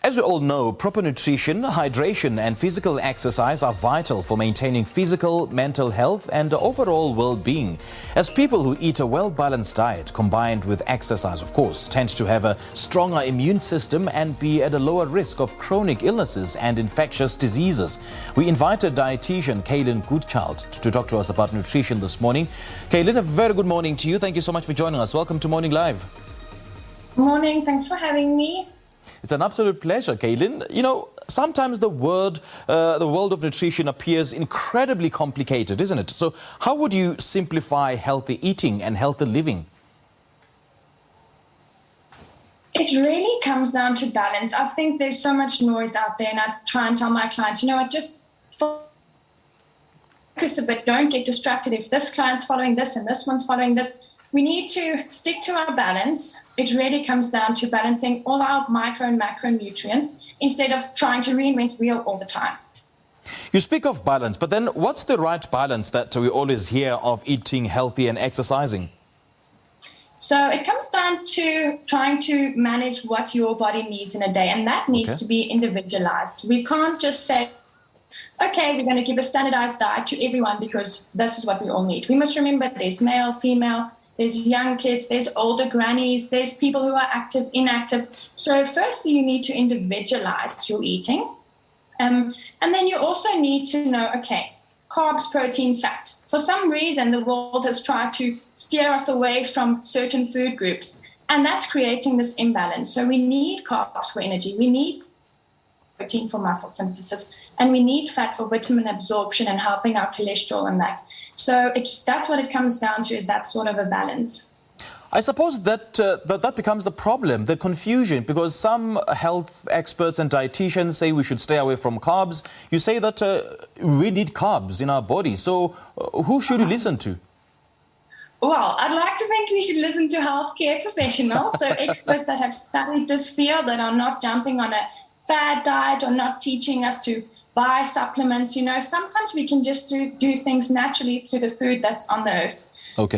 As we all know, proper nutrition, hydration and physical exercise are vital for maintaining physical, mental health and overall well-being. As people who eat a well-balanced diet combined with exercise, of course, tend to have a stronger immune system and be at a lower risk of chronic illnesses and infectious diseases. We invited dietitian Caylin Goodchild to talk to us about nutrition this morning. Caylin, a very good morning to you. Thank you so much for joining us. Welcome to Morning Live. Good morning. Thanks for having me. It's an absolute pleasure, Caylin. You know, sometimes the world of nutrition appears incredibly complicated, isn't it? So how would you simplify healthy eating and healthy living? It really comes down to balance. I think there's so much noise out there, and I try and tell my clients, just focus a bit. Don't get distracted if this client's following this and this one's following this. We need to stick to our balance. It really comes down to balancing all our micro and macronutrients instead of trying to reinvent the wheel all the time. You speak of balance, but then what's the right balance that we always hear of eating healthy and exercising? So it comes down to trying to manage what your body needs in a day, and that needs to be individualized. We can't just say, okay, we're going to give a standardized diet to everyone because this is what we all need. We must remember there's male, female, there's young kids, there's older grannies, there's people who are active, inactive. So firstly, you need to individualize your eating. And then you also need to know, okay, carbs, protein, fat. For some reason, the world has tried to steer us away from certain food groups, and that's creating this imbalance. So we need carbs for energy, we need protein for muscle synthesis, and we need fat for vitamin absorption and helping our cholesterol and that. So that's what it comes down to, is that sort of a balance. I suppose that becomes the problem, the confusion, because some health experts and dietitians say we should stay away from carbs. You say that we need carbs in our body. So who should you listen to? Well, I'd like to think we should listen to healthcare professionals, so experts that have studied this field, that are not jumping on a fad diet or not teaching us to buy supplements. Sometimes we can just do things naturally through the food that's on the earth. Okay.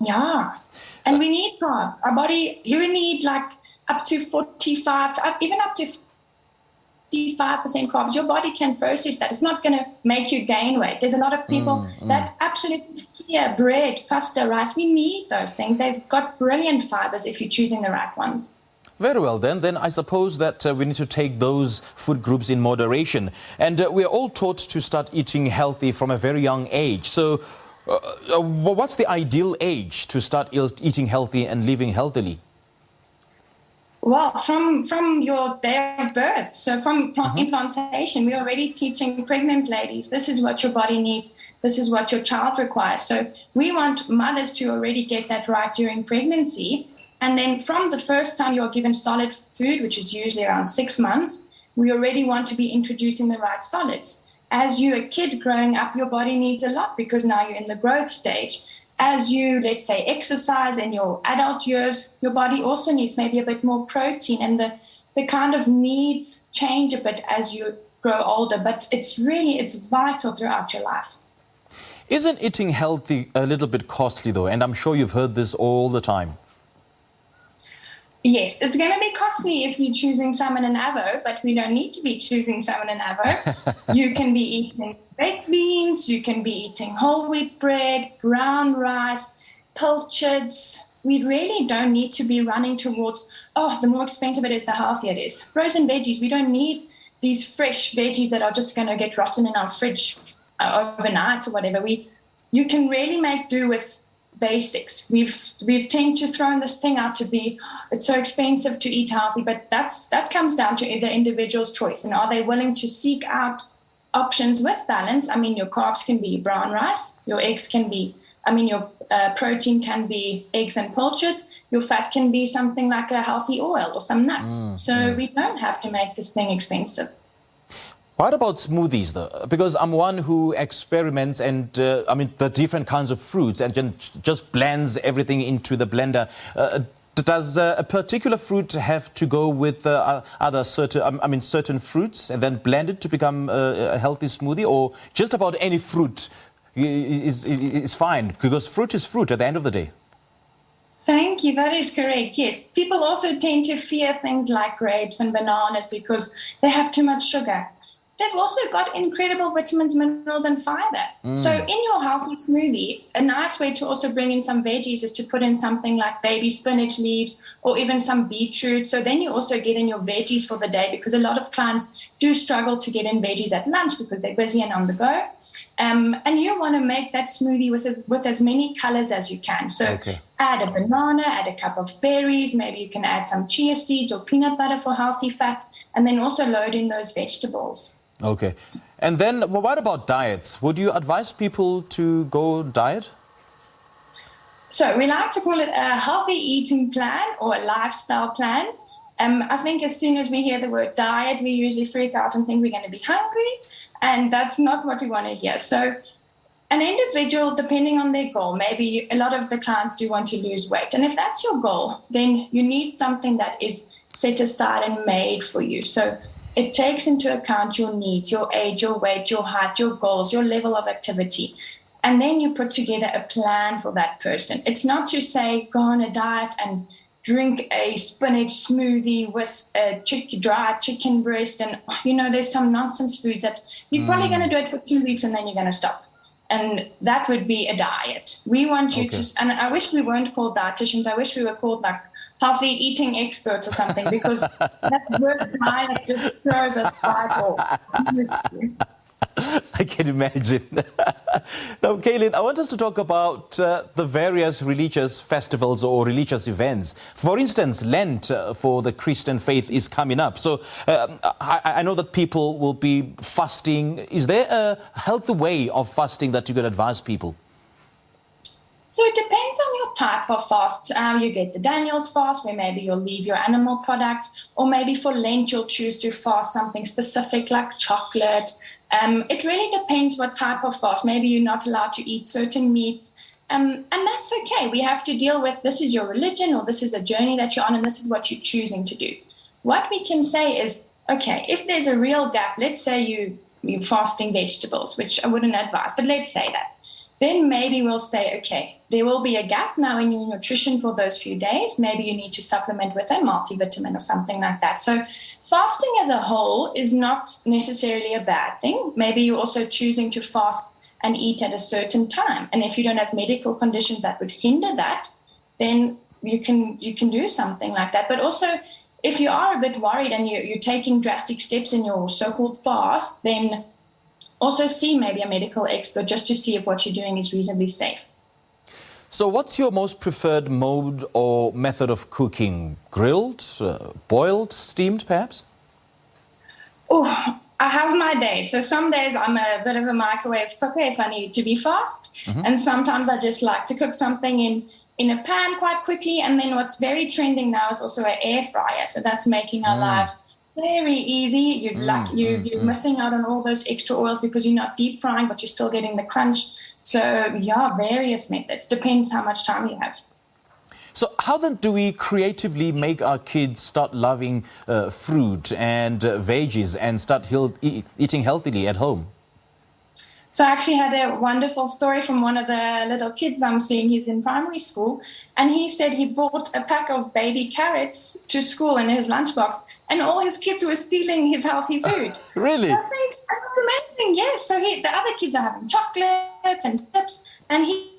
Yeah. And we need carbs. Our body, you need like up to 45, even up to 55% carbs. Your body can process that. It's not going to make you gain weight. There's a lot of people that absolutely fear bread, pasta, rice. We need those things. They've got brilliant fibers if you're choosing the right ones. Very well, then I suppose that we need to take those food groups in moderation. And we're all taught to start eating healthy from a very young age. So what's the ideal age to start eating healthy and living healthily? Well, from your day of birth. So from implantation, we're already teaching pregnant ladies, this is what your body needs, this is what your child requires. So we want mothers to already get that right during pregnancy. And then from the first time you're given solid food, which is usually around 6 months, we already want to be introducing the right solids. As you're a kid growing up, your body needs a lot because now you're in the growth stage. As you, let's say, exercise in your adult years, your body also needs maybe a bit more protein, and the kind of needs change a bit as you grow older. But it's vital throughout your life. Isn't eating healthy a little bit costly, though? And I'm sure you've heard this all the time. Yes, it's going to be costly if you're choosing salmon and avo, but we don't need to be choosing salmon and avo. You can be eating red beans, you can be eating whole wheat bread, brown rice, pilchards. We really don't need to be running towards, the more expensive it is, the healthier it is. Frozen veggies, we don't need these fresh veggies that are just going to get rotten in our fridge overnight or whatever. You can really make do with basics. We've tend to throw this thing out to be, it's so expensive to eat healthy, but that comes down to the individual's choice, and are they willing to seek out options with balance? I mean, your carbs can be brown rice, your eggs can be, your protein can be eggs and pilchards, your fat can be something like a healthy oil or some nuts. So we don't have to make this thing expensive. What about smoothies, though? Because I'm one who experiments and, the different kinds of fruits and just blends everything into the blender. Does a particular fruit have to go with other certain fruits and then blend it to become a healthy smoothie, or just about any fruit is fine? Because fruit is fruit at the end of the day. Thank you. That is correct. Yes. People also tend to fear things like grapes and bananas because they have too much sugar. They've also got incredible vitamins, minerals, and fiber. So in your healthy smoothie, a nice way to also bring in some veggies is to put in something like baby spinach leaves or even some beetroot. So then you also get in your veggies for the day, because a lot of clients do struggle to get in veggies at lunch because they're busy and on the go. And you want to make that smoothie with as many colors as you can. So add a banana, add a cup of berries. Maybe you can add some chia seeds or peanut butter for healthy fat, and then also load in those vegetables. Okay. And then what about diets? Would you advise people to go diet? So we like to call it a healthy eating plan or a lifestyle plan. I think as soon as we hear the word diet, we usually freak out and think we're going to be hungry. And that's not what we want to hear. So an individual, depending on their goal, maybe a lot of the clients do want to lose weight. And if that's your goal, then you need something that is set aside and made for you. So it takes into account your needs, your age, your weight, your height, your goals, your level of activity. And then you put together a plan for that person. It's not to say, go on a diet and drink a spinach smoothie with a dry chicken breast. And, there's some nonsense foods that you're probably going to do it for 2 weeks and then you're going to stop. And that would be a diet. We want you to, and I wish we weren't called dietitians. I wish we were called like healthy eating experts or something, because that word diet just throws us right off. I can imagine. Now, Caylin, I want us to talk about the various religious festivals or religious events. For instance, Lent for the Christian faith is coming up. So I know that people will be fasting. Is there a healthy way of fasting that you could advise people? So it depends on your type of fast. You get the Daniel's fast, where maybe you'll leave your animal products, or maybe for Lent you'll choose to fast something specific like chocolate. It really depends what type of fast. Maybe you're not allowed to eat certain meats, and that's okay. We have to deal with, this is your religion, or this is a journey that you're on, and this is what you're choosing to do. What we can say is, okay, if there's a real gap, let's say you're fasting vegetables, which I wouldn't advise, but let's say that. Then maybe we'll say, okay, there will be a gap now in your nutrition for those few days. Maybe you need to supplement with a multivitamin or something like that. So fasting as a whole is not necessarily a bad thing. Maybe you're also choosing to fast and eat at a certain time. And if you don't have medical conditions that would hinder that, then you can do something like that. But also, if you are a bit worried and you're taking drastic steps in your so-called fast, then also see maybe a medical expert just to see if what you're doing is reasonably safe. So what's your most preferred mode or method of cooking? Grilled, boiled, steamed perhaps? Oh, I have my days. So some days I'm a bit of a microwave cooker if I need it to be fast. And sometimes I just like to cook something in a pan quite quickly. And then what's very trending now is also an air fryer. So that's making our lives very easy. You're missing out on all those extra oils because you're not deep frying, but you're still getting the crunch. So yeah, various methods. Depends how much time you have. So how then do we creatively make our kids start loving fruit and veggies and start eating healthily at home? So I actually had a wonderful story from one of the little kids I'm seeing. He's in primary school, and he said he bought a pack of baby carrots to school in his lunchbox, and all his kids were stealing his healthy food. Really? I think that's amazing, yes. So the other kids are having chocolates and chips, and he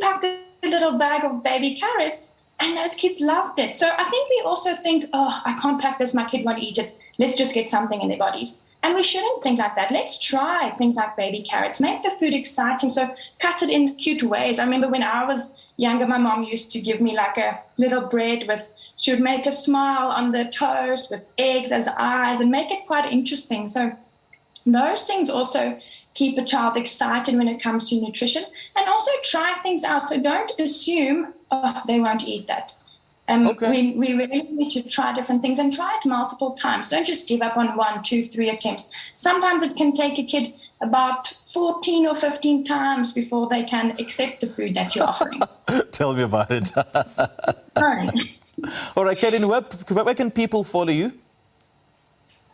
packed a little bag of baby carrots, and those kids loved it. So I think we also think, oh, I can't pack this, my kid won't eat it. Let's just get something in their bodies. And we shouldn't think like that. Let's try things like baby carrots. Make the food exciting. So cut it in cute ways. I remember when I was younger, my mom used to give me like a little bread she would make a smile on the toast with eggs as eyes and make it quite interesting. So those things also keep a child excited when it comes to nutrition, and also try things out. So don't assume, oh, they won't eat that. We really need to try different things and try it multiple times. Don't just give up on 1, 2, 3 attempts. Sometimes it can take a kid about 14 or 15 times before they can accept the food that you're offering. Tell me about it. All right, Caylin, where can people follow you?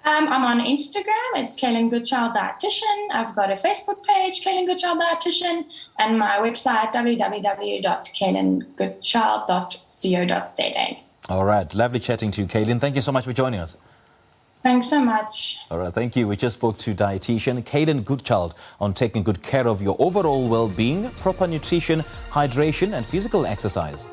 I'm on Instagram. It's Caylin Goodchild Dietitian. I've got a Facebook page, Caylin Goodchild Dietitian, and my website, www.caylinggoodchild.co.za. All right. Lovely chatting to you, Caylin. Thank you so much for joining us. Thanks so much. All right. Thank you. We just spoke to dietitian Caylin Goodchild on taking good care of your overall well-being, proper nutrition, hydration, and physical exercise.